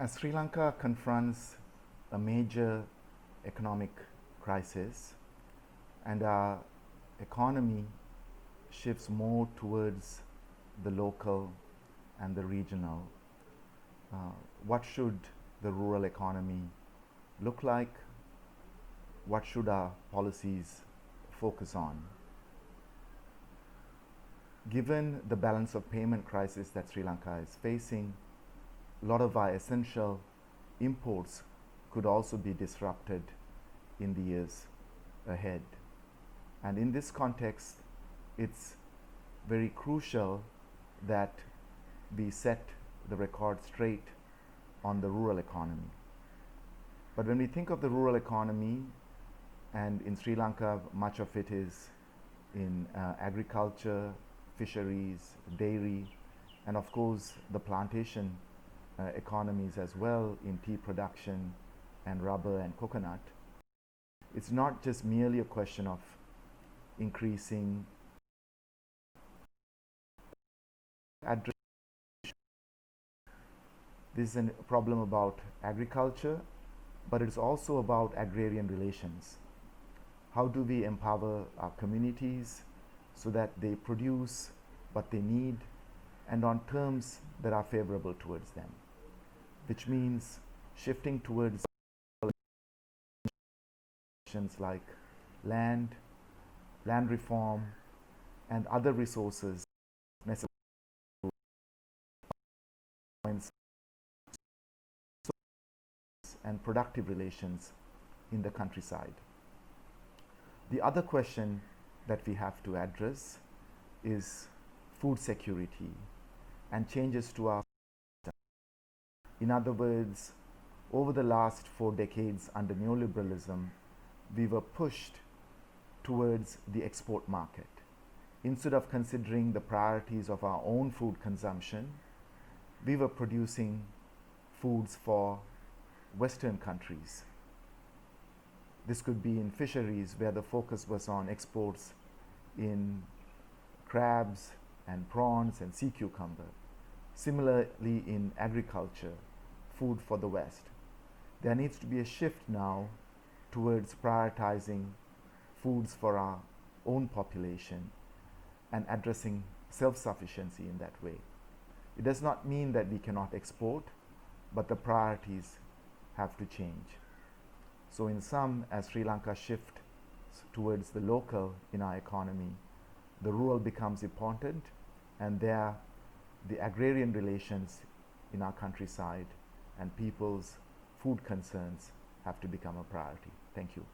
As Sri Lanka confronts a major economic crisis and our economy shifts more towards the local and the regional, what should the rural economy look like? What should our policies focus on? Given the balance of payment crisis that Sri Lanka is facing, a lot of our essential imports could also be disrupted in the years ahead. And in this context, it's very crucial that we set the record straight on the rural economy. But when we think of the rural economy, and in Sri Lanka, much of it is in agriculture, fisheries, dairy, and of course the plantation economies as well in tea production and rubber and coconut. It's not just merely a question of increasing address. This is a problem about agriculture, but it's also about agrarian relations. How do we empower our communities so that they produce what they need and on terms that are favorable towards them, which means shifting towards like land reform, and other resources necessary and productive relations in the countryside. The other question that we have to address is food security and changes to our system. In other words, over the last 4 decades under neoliberalism, we were pushed towards the export market. Instead of considering the priorities of our own food consumption, we were producing foods for Western countries. This could be in fisheries, where the focus was on exports in crabs and prawns and sea cucumber. Similarly, in agriculture, food for the West. There needs to be a shift now towards prioritizing foods for our own population and addressing self-sufficiency in that way. It does not mean that we cannot export, but the priorities have to change. So in sum, as Sri Lanka shifts towards the local in our economy, the rural becomes important, and there the agrarian relations in our countryside and people's food concerns have to become a priority. Thank you.